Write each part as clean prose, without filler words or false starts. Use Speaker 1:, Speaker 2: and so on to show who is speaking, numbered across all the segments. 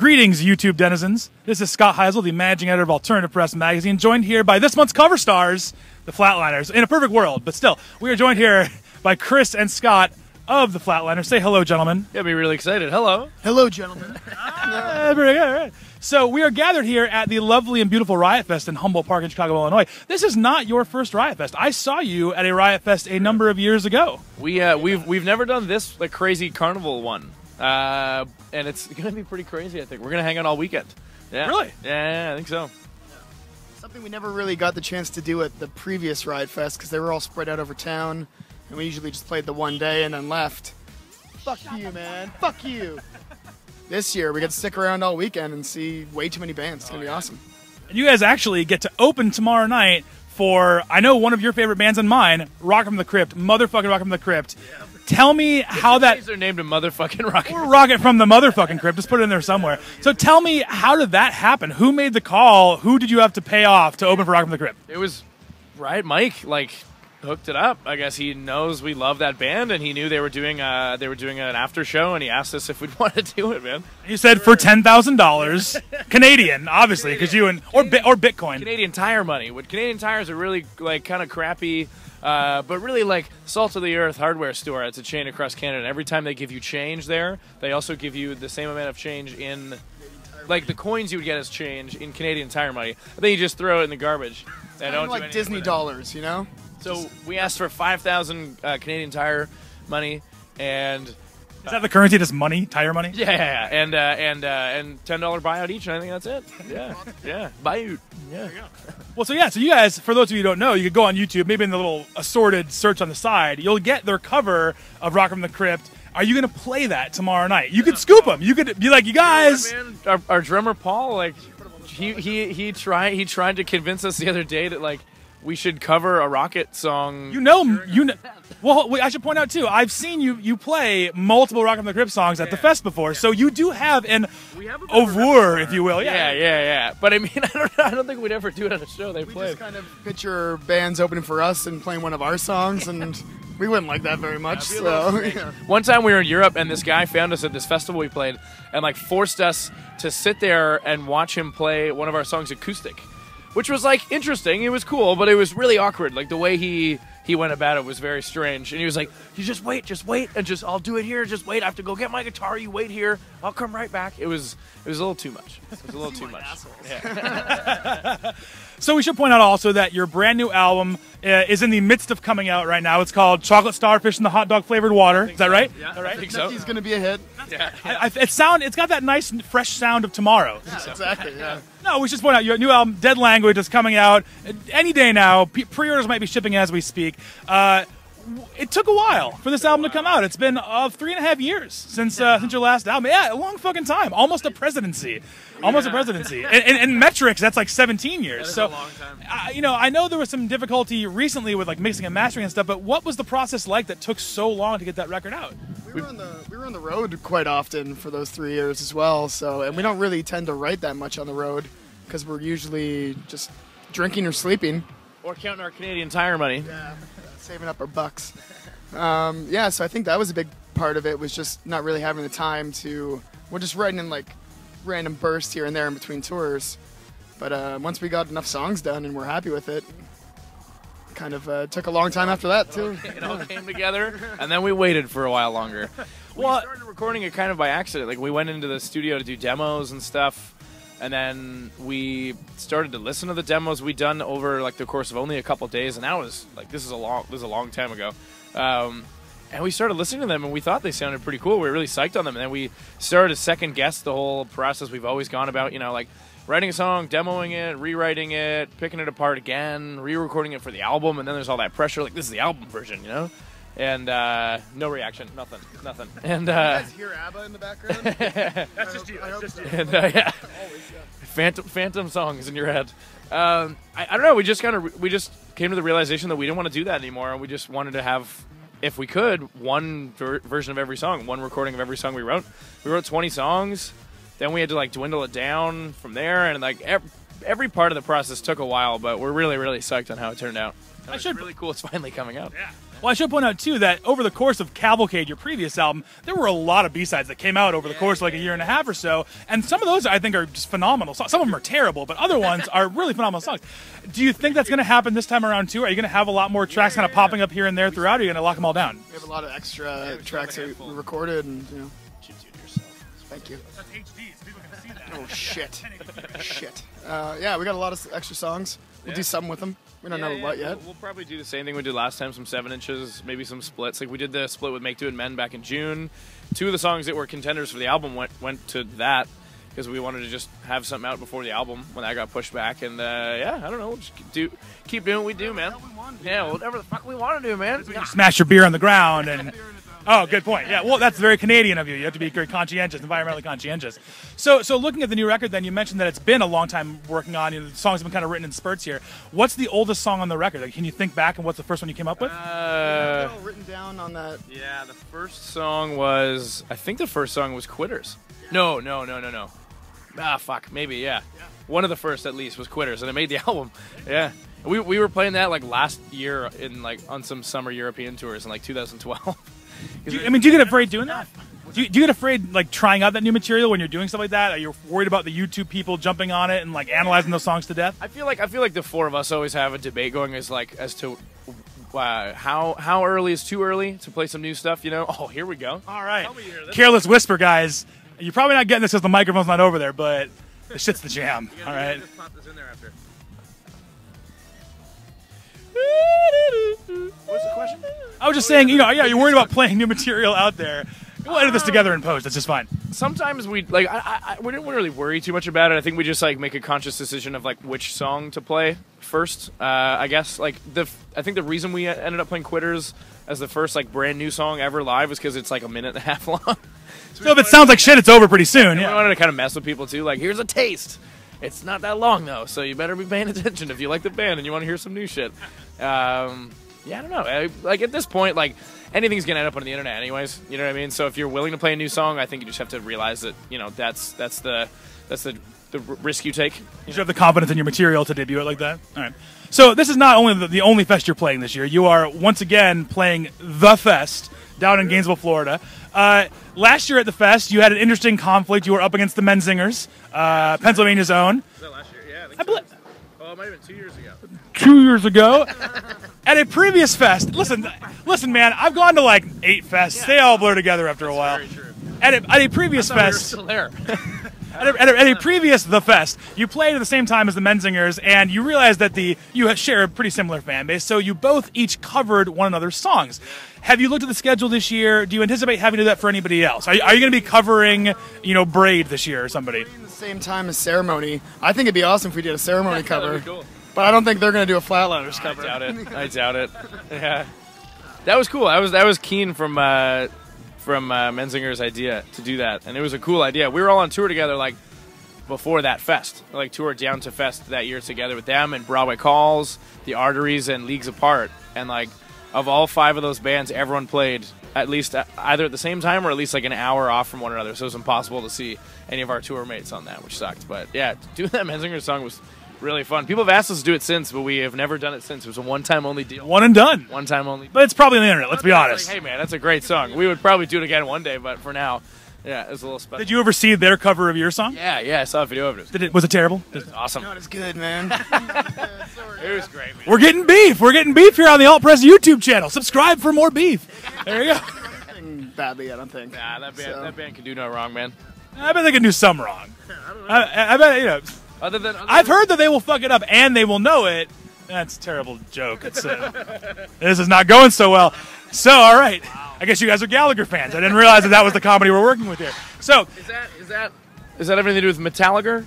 Speaker 1: Greetings, YouTube denizens. This is Scott Heisel, the managing editor of Alternative Press Magazine, joined here by this month's cover stars, the Flatliners. In a perfect world, but still, we are joined here by Chris and Scott of the Flatliners. Say hello, gentlemen.
Speaker 2: Yeah, be really excited. Hello.
Speaker 3: Hello, gentlemen.
Speaker 1: Very good, right. So we are gathered here at the lovely and beautiful Riot Fest in Humboldt Park in Chicago, Illinois. This is not your first Riot Fest. I saw you at a Riot Fest a number of years ago.
Speaker 2: We've never done this like crazy carnival one, and it's gonna be pretty crazy. I think we're gonna hang out all weekend. Yeah.
Speaker 1: Really?
Speaker 2: Yeah, I think so.
Speaker 3: Something we never really got the chance to do at the previous Riot Fest because they were all spread out over town, and we usually just played the one day and then left. Fuck you, man. Fuck you. This year, we get to stick around all weekend and see way too many bands. It's going to be awesome.
Speaker 1: And you guys actually get to open tomorrow night for, I know, one of your favorite bands and mine, Rocket from the Crypt, motherfucking Rocket from the Crypt. Yeah. Tell me how that...
Speaker 2: They're named a motherfucking Rocket.
Speaker 1: Or Rocket from the motherfucking Crypt. Just put it in there somewhere. So tell me, how did that happen? Who made the call? Who did you have to pay off to open for Rocket from the Crypt?
Speaker 2: It was Riot Mike, hooked it up. I guess he knows we love that band, and he knew they were doing an after show, and he asked us if we'd want to do it, man.
Speaker 1: You said for $10,000 Canadian, obviously, because you or Bitcoin.
Speaker 2: Canadian Tire money. What Canadian Tires are really kind of crappy, but really salt of the earth hardware store. It's a chain across Canada. And every time they give you change there, they also give you the same amount of change in the coins you would get as change in Canadian Tire money. And then you just throw it in the garbage.
Speaker 3: It's don't like Disney dollars, you know.
Speaker 2: So we asked for 5,000 Canadian Tire money, and
Speaker 1: is that the currency? Just money, tire money?
Speaker 2: Yeah, and $10 buyout each, and I think that's it. Yeah, buyout. Yeah.
Speaker 1: Well, so you guys, for those of you who don't know, you could go on YouTube, maybe in the little assorted search on the side, you'll get their cover of Rocket from the Crypt. Are you going to play that tomorrow night? You could scoop them. You could be like, you guys.
Speaker 2: Yeah, man, our drummer Paul, he tried to convince us the other day that we should cover a Rocket song.
Speaker 1: You know. Well, I should point out too. I've seen you play multiple Rocket from the Crypt songs at the fest before, so you do have an oeuvre, if you will.
Speaker 2: Yeah. But I mean, I don't think we'd ever do it at a show they play.
Speaker 3: We just kind of picture bands opening for us and playing one of our songs, and we wouldn't like that very much. So
Speaker 2: one time we were in Europe, and this guy found us at this festival we played, and forced us to sit there and watch him play one of our songs acoustic. Which was interesting. It was cool, but it was really awkward. The way he went about it was very strange. And he was like, "You just wait, and I'll do it here. Just wait. I have to go get my guitar. You wait here. I'll come right back." It was a little too much. It was a little too much. Yeah.
Speaker 1: So we should point out also that your brand new album is in the midst of coming out right now. It's called Chocolate Starfish in the Hot Dog Flavored Water. Is that right?
Speaker 2: Yeah,
Speaker 1: right?
Speaker 2: I think so.
Speaker 3: He's going to be a hit.
Speaker 2: Yeah.
Speaker 1: It's got that nice, fresh sound of tomorrow.
Speaker 3: Yeah, exactly. Yeah.
Speaker 1: No, we should just point out your new album, Dead Language, is coming out any day now. Pre-orders might be shipping as we speak. It took a while for this album to come out. It's been 3.5 years since your last album. Yeah, a long fucking time. Almost a presidency. Almost a presidency. In metrics, that's 17 years.
Speaker 2: That is a long time.
Speaker 1: I know there was some difficulty recently with mixing and mastering and stuff, but what was the process like that took so long to get that record out?
Speaker 3: We were on the road quite often for those 3 years as well. And we don't really tend to write that much on the road because we're usually just drinking or sleeping.
Speaker 2: Or counting our Canadian Tire money.
Speaker 3: Yeah. Saving up our bucks. So I think that was a big part of it, was just not really having the time to... We're just writing in random bursts here and there in between tours. But once we got enough songs done and we're happy with it, kind of took a long time after that too.
Speaker 2: It all came together, and then we waited for a while longer. We started recording it kind of by accident. We went into the studio to do demos and stuff, and then we started to listen to the demos we'd done over the course of only a couple days, and that was this is a long time ago. And we started listening to them, and we thought they sounded pretty cool. We were really psyched on them, and then we started to second guess the whole process we've always gone about. Writing a song, demoing it, rewriting it, picking it apart again, re-recording it for the album, and then there's all that pressure. This is the album version, And no reaction, nothing. And
Speaker 3: you guys hear ABBA in the background?
Speaker 1: That's just you.
Speaker 2: And yeah. Phantom songs in your head. I don't know. We just came to the realization that we didn't want to do that anymore, and we just wanted to have, if we could, one version of every song, one recording of every song we wrote. We wrote 20 songs. Then we had to dwindle it down from there, and every part of the process took a while, but we're really, really psyched on how it turned out. It's really cool. It's finally coming out.
Speaker 1: Yeah. Well, I should point out, too, that over the course of Cavalcade, your previous album, there were a lot of B-sides that came out over the course of like a year and a half or so, and some of those, I think, are just phenomenal. Some of them are terrible, but other ones are really phenomenal songs. Do you think that's going to happen this time around, too? Are you going to have a lot more tracks kind of popping up here and there throughout, or are you going to lock them all down?
Speaker 3: We have a lot of extra tracks that we recorded, and, Thank you.
Speaker 1: That's HD, so people can see that.
Speaker 3: Oh, shit. Shit. Yeah, we got a lot of extra songs. We'll do something with them. We don't know what yet.
Speaker 2: We'll probably do the same thing we did last time, some 7-inches, maybe some splits. Like we did the split with Make Do It Men back in June. 2 of the songs that were contenders for the album went to that because we wanted to just have something out before the album when that got pushed back. And yeah, I don't know, we'll just keep doing what we do, man. Yeah, whatever the fuck we want to do, man.
Speaker 1: You smash your beer on the ground and... Oh, good point. Yeah, well, that's very Canadian of you. You have to be very conscientious, environmentally conscientious. So looking at the new record, then you mentioned that it's been a long time working on. The songs have been kind of written in spurts here. What's the oldest song on the record? Like, can you think back and what's the first one you came up with?
Speaker 3: Written down on that.
Speaker 2: Yeah, the first song was. I think the first song was Quitters. No. Ah, fuck. Maybe, yeah. One of the first, at least, was Quitters, and it made the album. Yeah. We were playing that like last year on some summer European tours in like 2012.
Speaker 1: Do you get afraid doing that? Do you get afraid like trying out that new material when you're doing stuff like that? Are you worried about the YouTube people jumping on it and like analyzing those songs to death?
Speaker 2: I feel like the four of us always have a debate going as to how early is too early to play some new stuff. You know? Oh, here we go.
Speaker 1: All right, Careless Whisper, guys. You're probably not getting this because the microphone's not over there, but the shit's the jam. All right.
Speaker 2: Just pop this in there after. What's the question?
Speaker 1: I was just saying, you're worried about playing new material out there. We'll edit this together in post. That's just fine.
Speaker 2: Sometimes we we don't really worry too much about it. I think we just like make a conscious decision of like which song to play first. I guess I think the reason we ended up playing Quitters as the first like brand new song ever live was because it's like a minute and a half long.
Speaker 1: So if it sounds like shit, it's over pretty soon.
Speaker 2: We wanted to kind of mess with people too. Like, here's a taste. It's not that long though, so you better be paying attention if you like the band and you want to hear some new shit. Yeah, I don't know. Like at this point, like anything's gonna end up on the internet, anyways. You know what I mean? So if you're willing to play a new song, I think you just have to realize that that's the risk you take.
Speaker 1: You should have the confidence in your material to debut it like that. All right. So this is not only the only fest you're playing this year. You are once again playing the fest down in Gainesville, Florida. Last year at the fest, you had an interesting conflict. You were up against the Menzingers, Pennsylvania's own.
Speaker 2: Was that last year? Yeah, I think so. Oh, it might have been 2 years ago.
Speaker 1: 2 years ago. At a previous fest, listen, man, I've gone to like 8 fests. Yeah, they all blur together after a while.
Speaker 2: Very true.
Speaker 1: At a previous fest,
Speaker 2: we were still there.
Speaker 1: at a previous The Fest, you played at the same time as the Menzingers, and you realized that you share a pretty similar fan base, so you both each covered one another's songs. Have you looked at the schedule this year? Do you anticipate having to do that for anybody else? Are you going to be covering, Braid this year or somebody?
Speaker 3: At the same time as Ceremony. I think it'd be awesome if we did a Ceremony cover.
Speaker 2: That'd be cool.
Speaker 3: But I don't think they're going to do a Flatliners cover.
Speaker 2: I doubt it. Yeah, that was cool. I was keen from Menzinger's idea to do that, and it was a cool idea. We were all on tour together, like before that fest, like toured down to Fest that year together with them and Broadway Calls, The Arteries, and Leagues Apart. And like of all 5 of those bands, everyone played at least either at the same time or at least like an hour off from one another. So it was impossible to see any of our tour mates on that, which sucked. But yeah, doing that Menzinger song was really fun. People have asked us to do it since, but we have never done it since. It was a one-time only deal.
Speaker 1: One and done.
Speaker 2: One time only.
Speaker 1: But it's probably on the internet, let's be honest.
Speaker 2: Like, hey, man, that's a great song. We would probably do it again one day, but for now, yeah, it was a little special.
Speaker 1: Did you ever see their cover of your song?
Speaker 2: Yeah, I saw a video of it.
Speaker 1: Was it terrible?
Speaker 2: It was awesome.
Speaker 3: No, it's good, man.
Speaker 2: It was great, man.
Speaker 1: We're getting beef. We're getting beef here on the Alt Press YouTube channel. Subscribe for more beef. There you go.
Speaker 3: Badly, I don't think.
Speaker 2: Nah, that band can do no wrong, man.
Speaker 1: I bet they can do some wrong. I bet, I've heard that they will fuck it up and they will know it. That's a terrible joke. This is not going so well. So, all right. I guess you guys are Gallagher fans. I didn't realize that was the comedy we're working with here. So,
Speaker 2: is that everything to do with Metallica?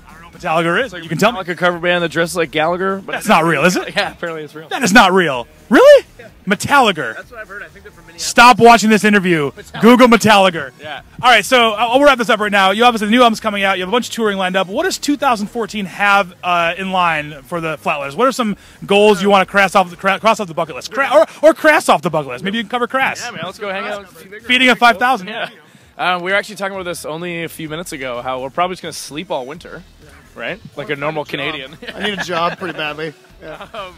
Speaker 1: I don't know what Metallica is. You can tell me.
Speaker 2: Like a cover band that dresses like Gallagher. But
Speaker 1: that's not real, is it?
Speaker 2: Yeah, apparently it's real.
Speaker 1: That is not real. Really? Yeah. Metallica.
Speaker 2: That's what I've heard. I think they're from Minneapolis.
Speaker 1: Stop watching this interview. Google Metallica.
Speaker 2: Yeah.
Speaker 1: All right, so I'll wrap this up right now. You obviously the new album's coming out. You have a bunch of touring lined up. What does 2014 have in line for the Flatliners? What are some goals you want to cross off the bucket list? Or crass off the bucket list? Maybe you can cover crass.
Speaker 2: Yeah, man. Let's go hang out.
Speaker 1: Feeding at 5,000.
Speaker 2: Yeah. We were actually talking about this only a few minutes ago. How we're probably just gonna sleep all winter, right? Like a normal Canadian.
Speaker 3: I need a job pretty badly. Yeah.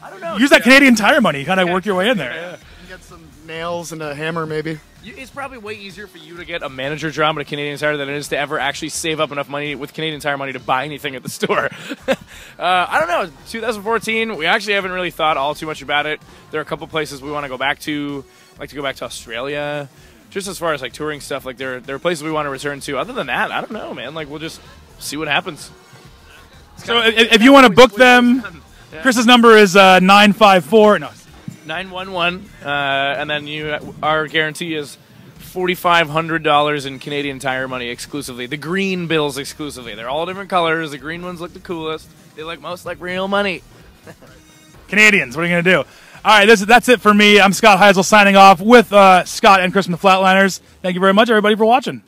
Speaker 2: I don't know.
Speaker 1: Use that Canadian Tire money. You kind of work your way in there.
Speaker 2: Yeah.
Speaker 3: You can get some nails and a hammer, maybe.
Speaker 2: It's probably way easier for you to get a manager job at a Canadian Tire than it is to ever actually save up enough money with Canadian Tire money to buy anything at the store. I don't know. 2014, we actually haven't really thought all too much about it. There are a couple places we want to go back to. I'd like to go back to Australia. Just as far as like touring stuff, like there are places we want to return to. Other than that, I don't know, man. Like we'll just see what happens.
Speaker 1: So if you want to book them,
Speaker 2: Yeah.
Speaker 1: Chris's number is 954. No.
Speaker 2: 911, and then our guarantee is $4,500 in Canadian Tire money exclusively. The green bills exclusively. They're all different colors. The green ones look the coolest. They look most like real money.
Speaker 1: Canadians, what are you going to do? All right, that's it for me. I'm Scott Heisel signing off with Scott and Chris from the Flatliners. Thank you very much, everybody, for watching.